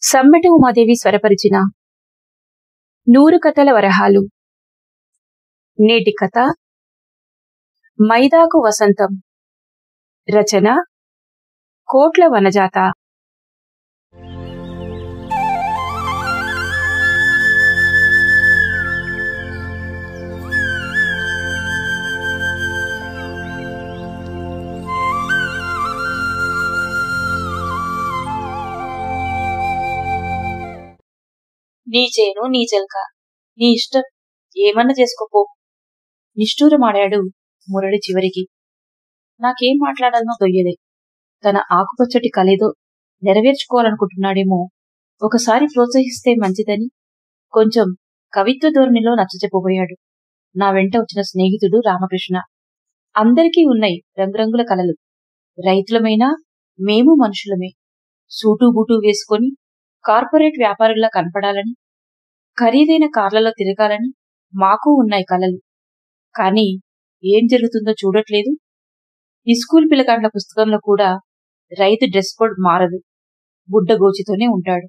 సమ్మెట ఉమాదేవి స్వరపరిచిన 100 కథల వరహాలు. నేటి కథ మైదాకు వసంతం. రచన కోట్ల వనజాత. నీ చేను నీ చెల్క, నీ ఇష్టం, ఏమన్నా చేసుకోపో నిష్ఠూరమాడాడు మురళి చివరికి. నాకేం మాట్లాడాలనో తొయ్యలే. తన ఆకుపచ్చటి కలేదో నెరవేర్చుకోవాలనుకుంటున్నాడేమో. ఒకసారి ప్రోత్సహిస్తే మంచిదని కొంచెం కవిత్వ ధోరణిలో నచ్చచెప్పబోయాడు. నా వెంట వచ్చిన స్నేహితుడు రామకృష్ణ. అందరికీ ఉన్నాయి రంగురంగుల కలలు. రైతులమైనా మేము మనుషులమే. సూటు బూటు వేసుకొని కార్పొరేట్ వ్యాపారుల్లా కనపడాలని, ఖరీదైన కార్లలో తిరగాలని మాకు ఉన్నాయి కలలు. కాని ఏం జరుగుతుందో చూడట్లేదు. ఈ స్కూల్ పిల్లగాండ్ల పుస్తకంలో కూడా రైతు డ్రెస్ కోడ్ మారదు. బుడ్డగోచితోనే ఉంటాడు.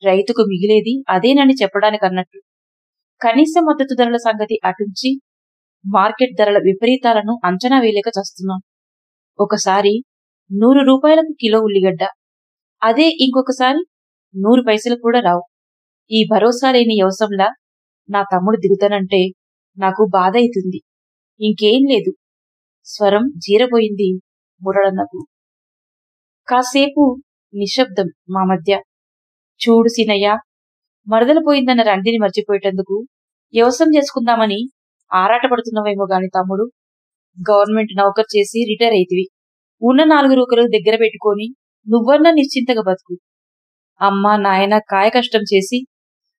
రైతుకు మిగిలేది అదేనని చెప్పడానికి అన్నట్టు. కనీస మద్దతు ధరల సంగతి అటుంచి మార్కెట్ ధరల విపరీతాలను అంచనా వేయలేక చస్తున్నాం. ఒకసారి 100 రూపాయలకు కిలో ఉల్లిగడ్డ, అదే ఇంకొకసారి 100 పైసలు కూడా రావు. ఈ భరోసా లేని వ్యవసంలా నా తమ్ముడు దిగుతానంటే నాకు బాధ అవుతుంది. ఇంకేం లేదు. స్వరం జీరబోయింది మురళన్నకు. కాసేపు నిశ్శబ్దం మా మధ్య. చూడు సీనయ్య, మరదలపోయిందన్న రండిని మర్చిపోయేటందుకు వ్యవసాయం చేసుకుందామని ఆరాటపడుతున్నవేమో గాని తమ్ముడు, గవర్నమెంట్ నౌకరు చేసి రిటైర్ అయితివి. ఉన్న 4 రూకలు దగ్గర పెట్టుకొని నువ్వన్నా నిశ్చింతగా బతుకు. అమ్మా నాయన కాయ కష్టం చేసి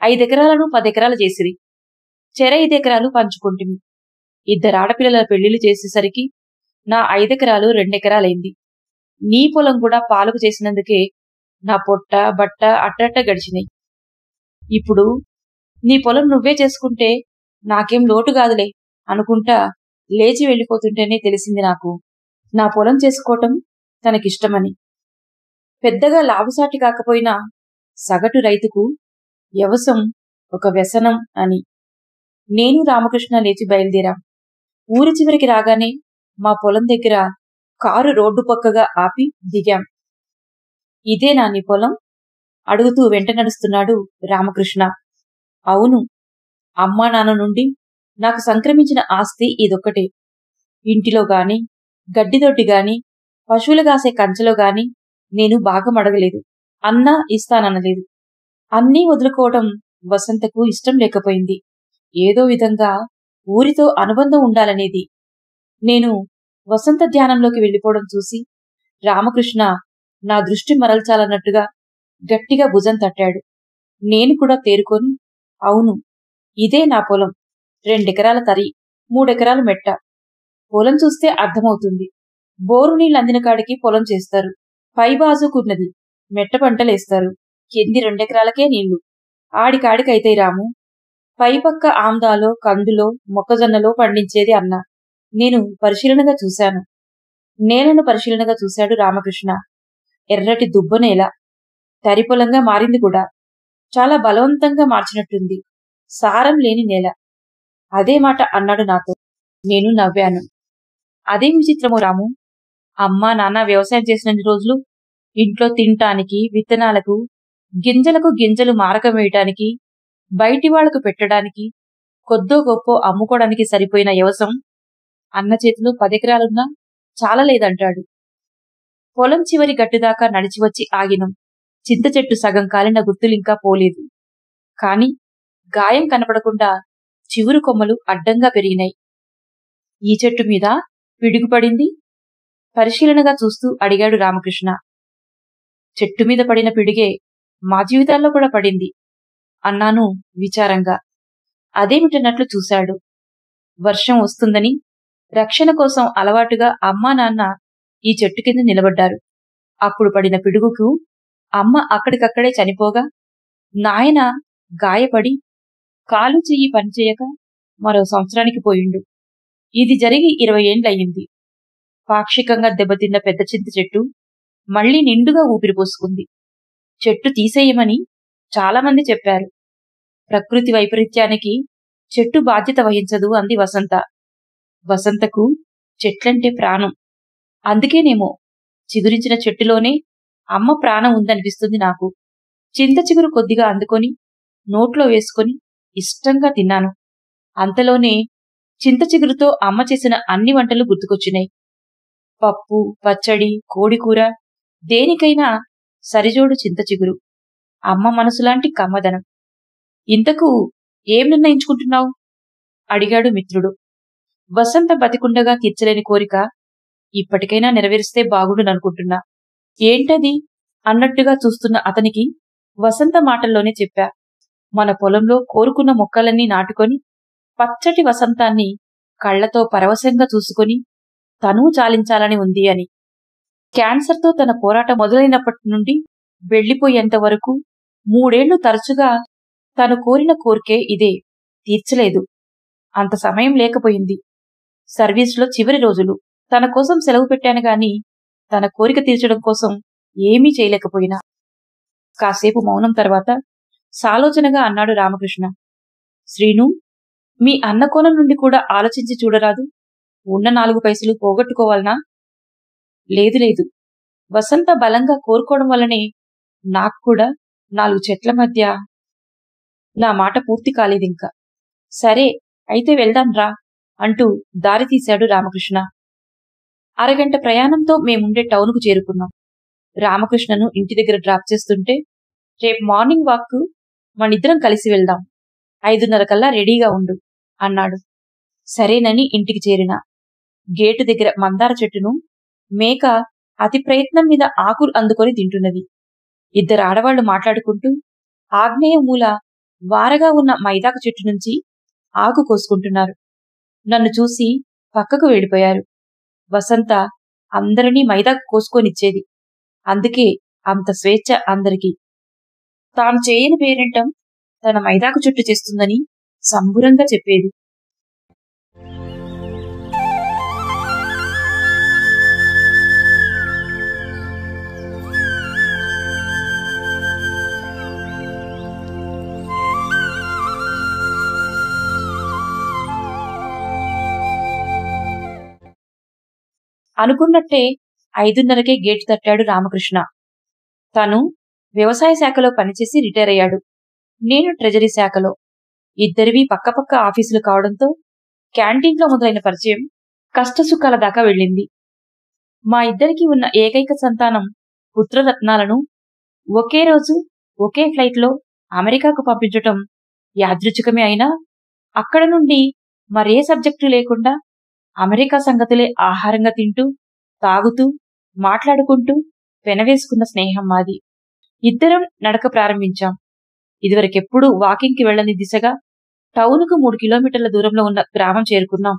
5 ఎకరాలను 10 ఎకరాలు చేసిరి. చెర 5 ఎకరాలు పంచుకుంటుమి. 2 ఆడపిల్లల పెళ్లిళ్లు చేసేసరికి నా 5 ఎకరాలు 2 ఎకరాలైంది. నీ పొలం కూడా పాలకు చేసినందుకే నా పొట్ట బట్ట అట్టట్ట గడిచినాయి. ఇప్పుడు నీ పొలం నువ్వే చేసుకుంటే నాకేం లోటు కాదులే అనుకుంటా లేచి వెళ్లిపోతుంటేనే తెలిసింది నాకు నా పొలం చేసుకోవటం తనకిష్టమని. పెద్దగా లాభసాటి కాకపోయినా సగటు రైతుకు వ్యవసాయం ఒక వ్యసనం అని. నేను రామకృష్ణ లేచి బయలుదేరాం. ఊరి చివరికి రాగానే మా పొలం దగ్గర కారు రోడ్డు పక్కగా ఆపి దిగాం. ఇదేనా నీ పొలం? అడుగుతూ వెంట నడుస్తున్నాడు రామకృష్ణ. అవును. అమ్మా నాన్న నుండి నాకు సంక్రమించిన ఆస్తి ఇదొక్కటే. ఇంటిలో గాని, గడ్డిదొడ్డి గాని, పశువులు గాసే కంచెలో గాని నేను భాగం అడగలేదు. అన్నా ఇస్తాననలేదు. అన్నీ వదులుకోవటం వసంతకు ఇష్టం లేకపోయింది. ఏదో విధంగా ఊరితో అనుబంధం ఉండాలనేది. నేను వసంత ధ్యానంలోకి వెళ్లిపోవడం చూసి రామకృష్ణ నా దృష్టి మరల్చాలన్నట్టుగా గట్టిగా భుజం తట్టాడు. నేను కూడా తేరుకొని, అవును, ఇదే నా పొలం. 2 ఎకరాల తరి, 3 ఎకరాల మెట్ట. పొలం చూస్తే అర్థమవుతుంది. బోరు నీళ్ళు అందిన కాడికి పొలం చేస్తారు. పై బాజుకున్నది మెట్ట పంటలేస్తారు. కింది 2 ఎకరాలకే నీళ్లు. ఆడికాడికైతే రాము. పైపక్క ఆమ్దాలో, కందులో, మొక్కజొన్నలో పండించేది అన్న. నేను పరిశీలనగా చూశాను. నేలను పరిశీలనగా చూశాడు రామకృష్ణ. ఎర్రటి దుబ్బ నేల. తరిపొలంగా మారింది కూడా. చాలా బలవంతంగా మార్చినట్టుంది. సారం లేని నేల. అదే మాట అన్నాడు నాతో. నేను నవ్వాను. అదేం విచిత్రమో రాము. అమ్మా నాన్న వ్యవసాయం చేసినన్ని రోజులు ఇంట్లో తినటానికి, విత్తనాలకు, గింజలకు గింజలు మారకం వేయటానికి, బయటి వాళ్లకు పెట్టడానికి, కొద్దో గొప్పో అమ్ముకోవడానికి సరిపోయిన వ్యవసాయం అన్న చేతిలో 10 ఎకరాలున్నా చాలలేదంటాడు. పొలం చివరి గట్టుదాకా నడిచివచ్చి ఆగినం. చింత చెట్టు సగం కాలిన గుర్తులింకా పోలేదు. కాని గాయం కనపడకుండా చివురు కొమ్మలు అడ్డంగా పెరిగినాయి. ఈ చెట్టు మీద పిడుగుపడింది? పరిశీలనగా చూస్తూ అడిగాడు రామకృష్ణ. చెట్టు మీద పడిన పిడుగే మా జీవితాల్లో కూడా పడింది అన్నాను విచారంగా. అదేమిటన్నట్లు చూశాడు. వర్షం వస్తుందని రక్షణ కోసం అలవాటుగా అమ్మా నాన్న ఈ చెట్టు కింద నిలబడ్డారు. అప్పుడు పడిన పిడుగుకు అమ్మ అక్కడికక్కడే చనిపోగా, నాయన గాయపడి కాలు చెయ్యి పనిచేయక మరో సంవత్సరానికి పోయిండు. ఇది జరిగి 20 ఏండ్లయ్యింది. పాక్షికంగా దెబ్బతిన్న పెద్ద చింత చెట్టు మళ్లీ నిండుగా ఊపిరి పోసుకుంది. చెట్టు తీసేయమని చాలామంది చెప్పారు. ప్రకృతి వైపరీత్యానికి చెట్టు బాధ్యత వహించదు అంది వసంత. వసంతకు చెట్లంటే ప్రాణం. అందుకేనేమో చిగురించిన చెట్టులోనే అమ్మ ప్రాణం ఉందనిపిస్తుంది నాకు. చింత చిగురు కొద్దిగా అందుకొని నోట్లో వేసుకొని ఇష్టంగా తిన్నాను. అంతలోనే చింత చిగురుతో అమ్మ చేసిన అన్ని వంటలు గుర్తుకొచ్చినాయి. పప్పు, పచ్చడి, కోడికూర, దేనికైనా సరిజోడు చింత చిగురు. అమ్మ మనసులాంటి కమ్మదనం. ఇంతకు ఏం నిర్ణయించుకుంటున్నావు? అడిగాడు మిత్రుడు. వసంత బతికుండగా తీర్చలేని కోరిక ఇప్పటికైనా నెరవేరిస్తే బాగుండుననుకుంటున్నా. ఏంటది అన్నట్టుగా చూస్తున్న అతనికి వసంత మాటల్లోనే చెప్పా. మన పొలంలో కోరుకున్న మొక్కలన్నీ నాటుకొని పచ్చటి వసంతాన్ని కళ్లతో పరవశంగా చూసుకొని తనూ చాలించాలని ఉంది అని. క్యాన్సర్తో తన పోరాటం మొదలైనప్పటి నుండి వెళ్లిపోయేంత వరకు 3 ఏళ్లు తరచుగా తను కోరిన కోరికే ఇదే. తీర్చలేదు. అంత సమయం లేకపోయింది. సర్వీసులో చివరి రోజులు. తన కోసం సెలవు పెట్టాను గాని తన కోరిక తీర్చడం కోసం ఏమీ చేయలేకపోయినా. కాసేపు మౌనం తర్వాత సాలోచనగా అన్నాడు రామకృష్ణ. శ్రీను, మీ అన్న కోణం నుండి కూడా ఆలోచించి చూడరాదు? ఉన్న 4 పైసలు పోగొట్టుకోవాలనా? లేదు లేదు. వసంత బలంగా కోరుకోవడం వల్లనే నాకు కూడా 4 చెట్ల మధ్య. నా మాట పూర్తి కాలేదింకా. సరే అయితే వెళ్దాం రా అంటూ దారి తీశాడు రామకృష్ణ. అరగంట ప్రయాణంతో మేముండే టౌన్కు చేరుకున్నాం. రామకృష్ణను ఇంటి దగ్గర డ్రాప్ చేస్తుంటే, రేపు మార్నింగ్ వాక్కు మనిద్దరం కలిసి వెళ్దాం. 5:30 కల్లా రెడీగా ఉండు అన్నాడు. సరేనని ఇంటికి చేరిన. గేటు దగ్గర మందార చెట్టును మేక అతి ప్రయత్నం మీద ఆకులు అందుకొని తింటున్నది. 2 ఆడవాళ్లు మాట్లాడుకుంటూ ఆగ్నేయ మూల వారగా ఉన్న మైదాకు చెట్టు నుంచి ఆకు కోసుకుంటున్నారు. నన్ను చూసి పక్కకు వెళ్ళిపోయారు. వసంత అందరినీ మైదాకు కోసుకొనిచ్చేది. అందుకే అంత స్వేచ్ఛ అందరికీ. తాను చేయని పేరెంటం తన మైదాకు చెట్టు చేస్తుందని సంబురంగా చెప్పేది. అనుకున్నట్టే 5:30కే గేటు తట్టాడు రామకృష్ణ. తను వ్యవసాయ శాఖలో పనిచేసి రిటైర్ అయ్యాడు. నేను ట్రెజరీ శాఖలో. ఇద్దరివి పక్కపక్క ఆఫీసులు కావడంతో క్యాంటీన్లో మొదలైన పరిచయం కష్టసుఖాల దాకా వెళ్ళింది. మా ఇద్దరికి ఉన్న ఏకైక సంతానం పుత్రరత్నాలను ఒకే రోజు ఒకే ఫ్లైట్లో అమెరికాకు పంపించటం యాదృచ్ఛికమే అయినా, అక్కడ నుండి మరే సబ్జెక్టు లేకుండా అమెరికా సంగతులే ఆహారంగా తింటూ, తాగుతూ, మాట్లాడుకుంటూ పెనవేసుకున్న స్నేహం మాది. ఇద్దరం నడక ప్రారంభించాం. ఇదివరకెప్పుడూ వాకింగ్కి వెళ్లని దిశగా టౌనుకు 3 కిలోమీటర్ల దూరంలో ఉన్న గ్రామం చేరుకున్నాం.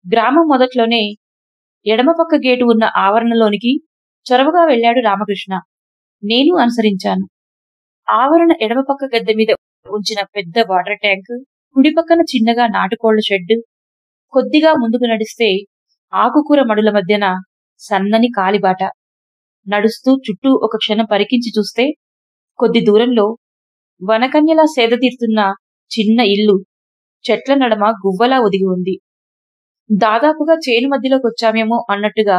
గ్రామం మొదట్లోనే ఎడమపక్క గేటు ఉన్న ఆవరణలోనికి చొరవగా వెళ్లాడు రామకృష్ణ. నేను అనుసరించాను. ఆవరణ ఎడమపక్క గద్దె మీద ఉంచిన పెద్ద వాటర్ ట్యాంక్, కుడిపక్కన చిన్నగా నాటుకోళ్ల షెడ్, కొద్దిగా ముందుకు నడిస్తే ఆకుకూర మడుల మధ్యన సన్నని కాలిబాట. నడుస్తూ చుట్టూ ఒక క్షణం పరికించి చూస్తే కొద్ది దూరంలో వనకన్యలా సేదతీరుతున్న చిన్న ఇల్లు చెట్ల నడమ గువ్వలా ఒదిగి ఉంది. దాదాపుగా చేను మధ్యలోకొచ్చామేమో అన్నట్టుగా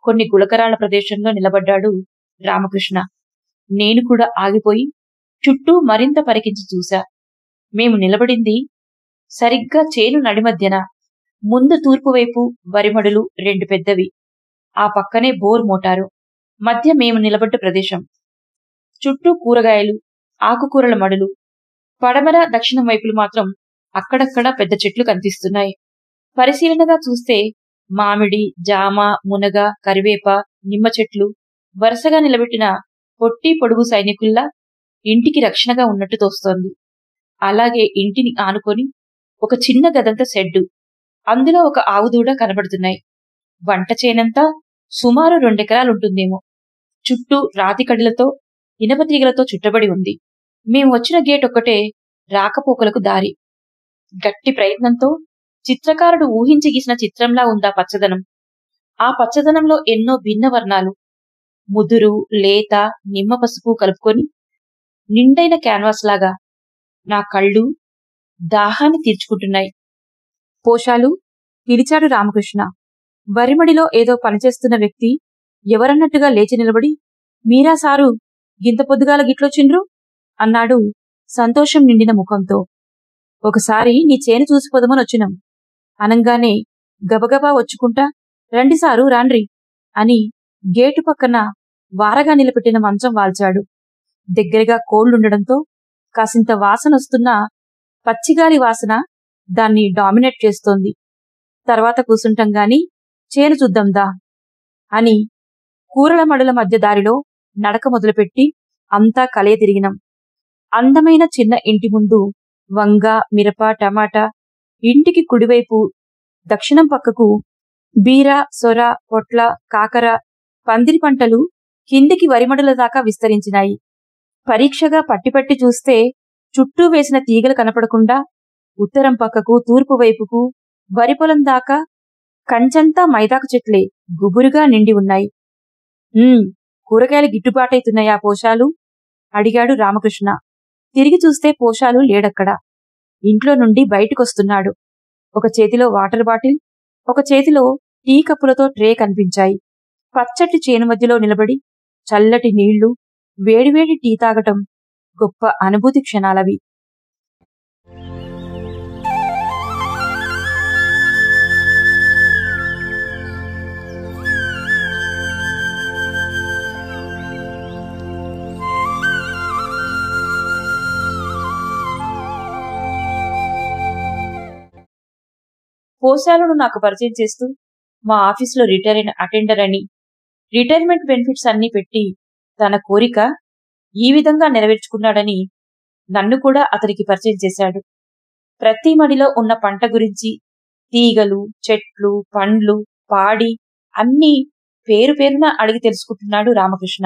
కొన్ని గులకరాళ్ల ప్రదేశంలో నిలబడ్డాడు రామకృష్ణ. నేను కూడా ఆగిపోయి చుట్టూ మరింత పరికించి చూశా. మేము నిలబడింది సరిగ్గా చేను నడిమధ్యన. ముందు తూర్పు వైపు వరిమడులు 2 పెద్దవి, ఆ పక్కనే బోర్ మోటారు, మధ్య మేము నిలబడ్డ ప్రదేశం. చుట్టూ కూరగాయలు, ఆకుకూరల మడులు. పడమర దక్షిణం వైపులు మాత్రం అక్కడక్కడా పెద్ద చెట్లు కనిపిస్తున్నాయి. పరిశీలనగా చూస్తే మామిడి, జామ, మునగ, కరివేప, నిమ్మ చెట్లు వరుసగా నిలబెట్టిన పొట్టి పొడుగు సైనికుల్లా ఇంటికి రక్షణగా ఉన్నట్టు తోస్తోంది. అలాగే ఇంటిని ఆనుకొని ఒక చిన్న గదంత షెడ్డు, అందులో ఒక ఆవుదూడ కనబడుతున్నాయి. వంట చేనంతా సుమారు 2 ఎకరాలుంటుందేమో. చుట్టూ రాతి కడిలతో, ఇనప తీగలతో చుట్టబడి ఉంది. మేము వచ్చిన గేట్ ఒక్కటే రాకపోకలకు దారి. గట్టి ప్రయత్నంతో చిత్రకారుడు ఊహించి గీసిన చిత్రంలా ఉందా పచ్చదనం. ఆ పచ్చదనంలో ఎన్నో భిన్న వర్ణాలు, ముదురు, లేత, నిమ్మ పసుపు కలుపుకొని నిండైన క్యాన్వాస్ లాగా నా కళ్ళు దాహాన్ని తీర్చుకుంటున్నాయి. పోషాలు పిలిచాడు రామకృష్ణ. వరిమడిలో ఏదో పనిచేస్తున్న వ్యక్తి ఎవరన్నట్టుగా లేచి నిలబడి, మీరా సారు, గింత పొద్దుగాల గిట్లొచ్చిండ్రు అన్నాడు సంతోషం నిండిన ముఖంతో. ఒకసారి నీ చేను చూసిపోదామని వచ్చినాం అనంగానే గబగబా వచ్చుకుంటా, రండి సారు రాండ్రి అని గేటు పక్కన వారగా నిలబెట్టిన మంచం వాల్చాడు. దగ్గరగా కోళ్లుండడంతో కాసింత వాసనొస్తున్న పచ్చిగాలి వాసన దాన్ని డామినేట్ చేస్తోంది. తర్వాత కూసుంటాం గాని చేను చూద్దాందా అని కూరల మడుల మధ్య దారిలో నడక మొదలుపెట్టి అంతా కలయ తిరిగినాం. అందమైన చిన్న ఇంటి ముందు వంగ, మిరప, టమాటా, ఇంటికి కుడివైపు దక్షిణం పక్కకు బీర, సొర, పొట్ల, కాకర, పందిరి పంటలు కిందికి వరిమడుల దాకా విస్తరించినాయి. పరీక్షగా పట్టిపట్టి చూస్తే చుట్టూ వేసిన తీగలు కనపడకుండా ఉత్తరం పక్కకు, తూర్పు వైపుకు, వరిపొలం దాకా కంచంతా మైదాకు చెట్లే గుబురుగా నిండి ఉన్నాయి. కూరగాయలు గిట్టుబాటైతున్నాయా పోషాలు అడిగాడు రామకృష్ణ. తిరిగి చూస్తే పోషాలు లేడక్కడ. ఇంట్లో నుండి బయటకొస్తున్నాడు. ఒక చేతిలో వాటర్ బాటిల్, ఒక చేతిలో టీ కప్పులతో ట్రే కనిపించాయి. పచ్చటి చేను మధ్యలో నిలబడి చల్లటి నీళ్లు, వేడివేడి టీ తాగటం గొప్ప అనుభూతి క్షణాలవి. పోషాలను నాకు పరిచయం చేస్తూ మా ఆఫీసులో రిటైర్ అయిన అటెండర్ అని, రిటైర్మెంట్ బెనిఫిట్స్ అన్నీ పెట్టి తన కోరిక ఈ విధంగా నెరవేర్చుకున్నాడని నన్ను కూడా అతనికి పరిచయం చేశాడు. ప్రతి మడిలో ఉన్న పంట గురించి, తీగలు, చెట్లు, పండ్లు, పాడి అన్నీ పేరు పేరున అడిగి తెలుసుకుంటున్నాడు రామకృష్ణ.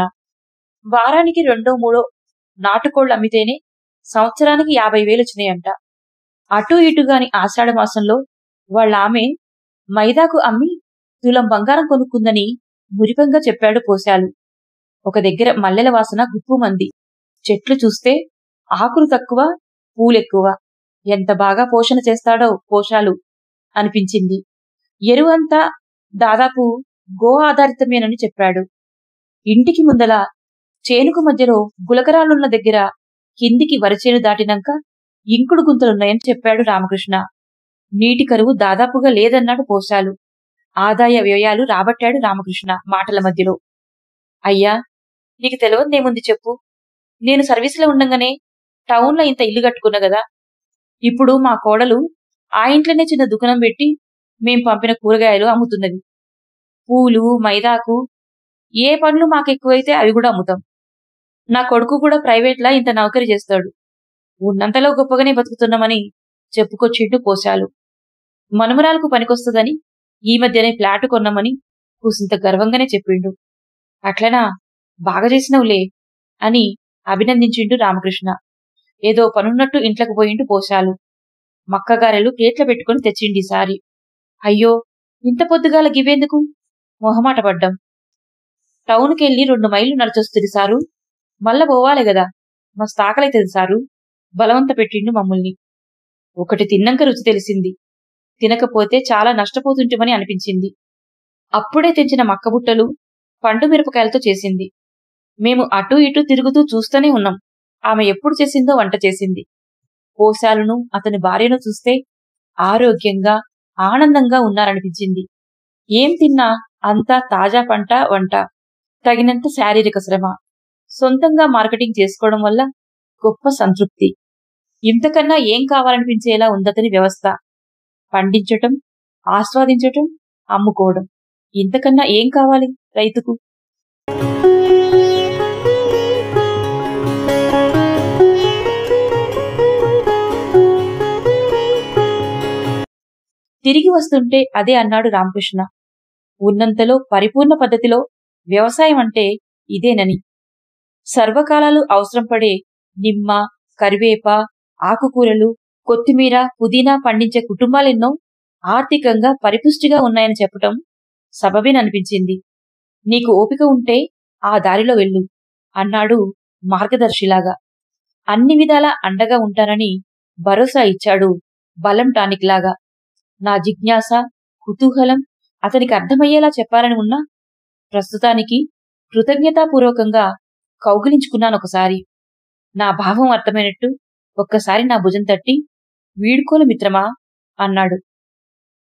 వారానికి 2-3 నాటుకోళ్లు అమ్మితేనే సంవత్సరానికి 50,000 వచ్చినాయంట. అటూ ఇటుగాని ఆషాఢ మాసంలో వాళ్ళ ఆమె మైదాకు అమ్మి తులం బంగారం కొనుక్కుందని మురిపంగా చెప్పాడు పోశాలు. ఒక దగ్గర మల్లెల వాసన గుప్పుమంది. చెట్లు చూస్తే ఆకులు తక్కువ, పూలెక్కువ. ఎంత బాగా పోషణ చేస్తాడో పోషాలు అనిపించింది. ఎరువంతా దాదాపు గో ఆధారితమేనని చెప్పాడు. ఇంటికి ముందల చేనుకు మధ్యలో గులకరాలున్న దగ్గర కిందికి వరిచేను దాటినాక ఇంకుడు గుంతలున్నాయని చెప్పాడు రామకృష్ణ. నీటి కరువు దాదాపుగా లేదన్నాడు పోశాలు. ఆదాయ వ్యయాలు రాబట్టాడు రామకృష్ణ మాటల మధ్యలో. అయ్యా, నీకు తెలియదేముంది చెప్పు. నేను సర్వీసులో ఉండంగానే టౌన్లో ఇంత ఇల్లు కట్టుకున్నా గదా. ఇప్పుడు మా కోడలు ఆ ఇంట్లోనే చిన్న దుకాణం పెట్టి మేం పంపిన కూరగాయలు అమ్ముతున్నది. పూలు, మైదాకు, ఏ పనులు మాకెక్కువైతే అవి కూడా అమ్ముతాం. నా కొడుకు కూడా ప్రైవేట్లా ఇంత నౌకరీ చేస్తాడు. ఉన్నంతలో గొప్పగానే బతుకుతున్నామని చెప్పుకొచ్చిండు పోశాలు. మనుమరాలకు పనికొస్తుందని ఈ మధ్యనే ఫ్లాట్ కొన్నామని కూసింత గర్వంగానే చెప్పిండు. అట్లనా, బాగా చేసినవులే అని అభినందించిండు రామకృష్ణ. ఏదో పనున్నట్టు ఇంట్లోకి పోయిండు పోశాలు. మక్కగారెలు ప్లేట్ల పెట్టుకుని తెచ్చిండీసారి. అయ్యో, ఇంత పొద్దుగాల గివేందుకు మొహమాట పడ్డాం. టౌన్కెళ్ళి 2 మైళ్ళు నడిచొస్తుంది సారు. మళ్ళా పోవాలి గదా, మస్తు ఆకలైతుంది సారు బలవంత పెట్టిండు మమ్మల్ని. ఒకటి తిన్నంక రుచి తెలిసింది. తినకపోతే చాలా నష్టపోతుంటామని అనిపించింది. అప్పుడే తెంచిన మక్కబుట్టలు పండు మిరపకాయలతో చేసింది. మేము అటూ ఇటూ తిరుగుతూ చూస్తూనే ఉన్నాం. ఆమె ఎప్పుడు చేసిందో వంట చేసింది. పోశాలను అతని భార్యను చూస్తే ఆరోగ్యంగా, ఆనందంగా ఉన్నారనిపించింది. ఏం తిన్నా అంతా తాజా పంట, వంట, తగినంత శారీరక శ్రమ, సొంతంగా మార్కెటింగ్ చేసుకోవడం వల్ల గొప్ప సంతృప్తి. ఇంతకన్నా ఏం కావాలనిపించేలా ఉందతని వ్యవస్థ. పండించటం, ఆస్వాదించటం, అమ్ముకోవడం, ఇంతకన్నా ఏం కావాలి రైతుకు? తిరిగి వస్తుంటే అదే అన్నాడు రామకృష్ణ. ఉన్నంతలో పరిపూర్ణ పద్ధతిలో వ్యవసాయం అంటే ఇదేనని. సర్వకాలాలు అవసరం పడే నిమ్మ, కరివేప, ఆకుకూరలు, కొత్తిమీర, పుదీనా పండించే కుటుంబాలెన్నో ఆర్థికంగా పరిపుష్టిగా ఉన్నాయని చెప్పటం సబబేననిపించింది. నీకు ఓపిక ఉంటే ఆ దారిలో వెళ్ళు అన్నాడు మార్గదర్శిలాగా. అన్ని విధాలా అండగా ఉంటానని భరోసా ఇచ్చాడు బలం టానిక్ లాగా. నా జిజ్ఞాస, కుతూహలం అతనికి అర్థమయ్యేలా చెప్పాలని ఉన్నా ప్రస్తుతానికి కృతజ్ఞతాపూర్వకంగా కౌగిలించుకున్నానొకసారి. నా భావం అర్థమైనట్టు ఒక్కసారి నా భుజం తట్టి, వీడ్కోలు మిత్రమా అన్నాడు.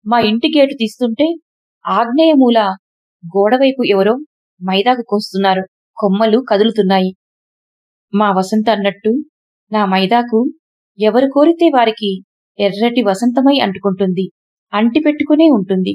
మా ఇంటి గేటు తీస్తుంటే ఆగ్నేయ మూల గోడవైపు ఎవరో మైదాకు కోస్తున్నారు. కొమ్మలు కదులుతున్నాయి. మా వసంత అన్నట్టు నా మైదాకు ఎవరు కోరితే వారికి ఎర్రటి వసంతమై అంటుకుంటుంది, అంటిపెట్టుకునే ఉంటుంది.